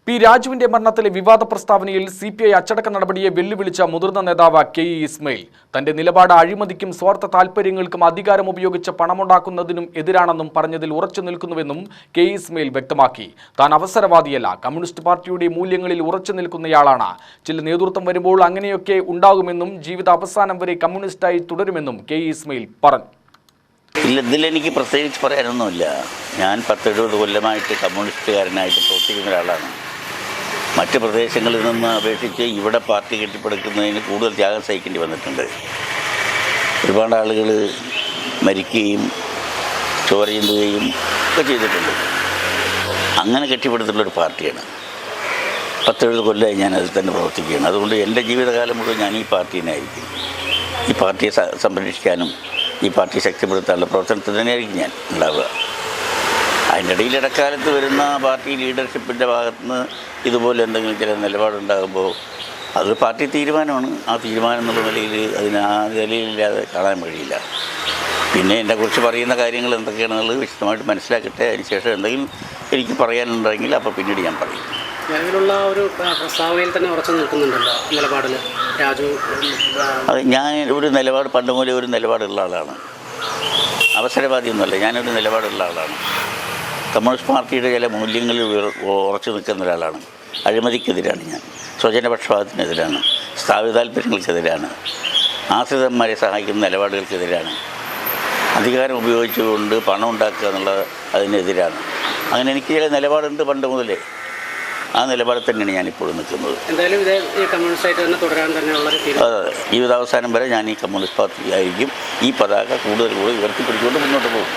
P രാജുവിന്റെ മരണത്തിലെ വിവാദ പ്രസ്താവനയിൽ സിപിഐ അച്ചടക്ക നടപടിയെ വെല്ലുവിളിച്ച മുതിർന്ന നേതാവ് കെ ഇസ്മയിൽ തന്റെ നിലപാട് അഴിമതിക്കും സ്വാർത്ഥ താൽപര്യങ്ങൾക്കും അധികാരം ഉപയോഗിച്ച് പണമുണ്ടാക്കുന്നതിനും എതിരാണെന്നും പറഞ്ഞതിൽ ഉറച്ചു നിൽക്കുന്നുവെന്നും കെ ഇസ്മയിൽ വ്യക്തമാക്കി. താൻ അവസരവാദിയല്ല, കമ്മ്യൂണിസ്റ്റ് പാർട്ടിയുടെ മൂല്യങ്ങളിൽ ഉറച്ചു നിൽക്കുന്നയാളാണ്. ചില നേതൃത്വം വരുമ്പോൾ അങ്ങനെയൊക്കെ ഉണ്ടാകുമെന്നും ജീവിത അവസാനം വരെ കമ്മ്യൂണിസ്റ്റായി തുടരുമെന്നും കെ ഇസ്മയിൽ പറഞ്ഞു. ഇതിലെനിക്ക് പ്രത്യേകിച്ച് പറയാനൊന്നുമില്ല. ഞാൻ 10-70 കൊല്ലമായിട്ട് കമ്മ്യൂണിസ്റ്റുകാരനായിട്ട് പ്രവർത്തിക്കുന്ന ഒരാളാണ്. മറ്റ് പ്രദേശങ്ങളിൽ നിന്ന് അപേക്ഷിച്ച് ഇവിടെ പാർട്ടി കെട്ടിപ്പടുക്കുന്നതിന് കൂടുതൽ ത്യാഗം സഹിക്കേണ്ടി വന്നിട്ടുണ്ട്. ഒരുപാട് ആളുകൾ മരിക്കുകയും ചോര ചിന്തുകയും ഒക്കെ ചെയ്തിട്ടുണ്ട്. അങ്ങനെ കെട്ടിപ്പടുത്തുള്ളൊരു പാർട്ടിയാണ്. 10-70 കൊല്ലമായി ഞാൻ അതിൽ തന്നെ പ്രവർത്തിക്കുകയാണ്. അതുകൊണ്ട് എൻ്റെ ജീവിതകാലം മുഴുവൻ ഞാൻ ഈ പാർട്ടീനായിരിക്കും. ഈ പാർട്ടിയെ സംരക്ഷിക്കാനും ഈ പാർട്ടി ശക്തിപ്പെടുത്താനുള്ള പ്രവർത്തനത്തിൽ തന്നെയായിരിക്കും ഞാൻ ഉണ്ടാവുക. അതിൻ്റെ ഇടയിൽ ഇടക്കാലത്ത് വരുന്ന പാർട്ടി ലീഡർഷിപ്പിൻ്റെ ഭാഗത്തുനിന്ന് ഇതുപോലെ എന്തെങ്കിലും ചില നിലപാടുണ്ടാകുമ്പോൾ അതൊരു പാർട്ടി തീരുമാനമാണ്. ആ തീരുമാനം എന്നുള്ള നിലയിൽ അതിന് ആ നിലയിലില്ലാതെ കാണാൻ കഴിയില്ല. പിന്നെ എന്നെക്കുറിച്ച് പറയുന്ന കാര്യങ്ങൾ എന്തൊക്കെയാണെന്നുള്ളത് വിശദമായിട്ട് മനസ്സിലാക്കട്ടെ. അതിനുശേഷം എന്തെങ്കിലും എനിക്ക് പറയാനുണ്ടെങ്കിൽ അപ്പോൾ പിന്നീട് ഞാൻ പറയും. നിലവിലുള്ള ഒരു പ്രസ്താവനയിൽ തന്നെ ഉറച്ചു നിൽക്കുന്നുണ്ടല്ലോ നിലപാടിൽ രാജു. അത് ഞാൻ ഒരു നിലപാട് പണ്ട് മുതലേ ഒരു നിലപാടുള്ള ആളാണ്. അവസരവാദിയൊന്നുമല്ല, ഞാനൊരു നിലപാടുള്ള ആളാണ്. കമ്മ്യൂണിസ്റ്റ് പാർട്ടിയുടെ ചില മൂല്യങ്ങളിൽ ഉറച്ചു നിൽക്കുന്ന ഒരാളാണ്. അഴിമതിക്കെതിരാണ് ഞാൻ, സ്വജനപക്ഷപാതത്തിനെതിരാണ്, സ്ഥാപിത താല്പര്യങ്ങൾക്കെതിരാണ്, ആശ്രിതന്മാരെ സഹായിക്കുന്ന നിലപാടുകൾക്കെതിരാണ്, അധികാരം ഉപയോഗിച്ചുകൊണ്ട് പണം ഉണ്ടാക്കുക എന്നുള്ളത് അതിനെതിരാണ്. അങ്ങനെ എനിക്ക് ചില നിലപാടുണ്ട് പണ്ട് മുതലേ. ആ നിലപാടിൽ തന്നെയാണ് ഞാനിപ്പോഴും നിൽക്കുന്നത്. എന്തായാലും ഇതേ കമ്മ്യൂണിസ്റ്റായിട്ട് തന്നെ തുടരാൻ തന്നെയുള്ള അതെ, ജീവിതാവസാനം വരെ ഞാൻ ഈ കമ്മ്യൂണിസ്റ്റ് പാർട്ടി ആയിരിക്കും. ഈ പതാക കൂടുതൽ ഉയർത്തിപ്പിടിച്ചുകൊണ്ട് മുന്നോട്ട് പോകും.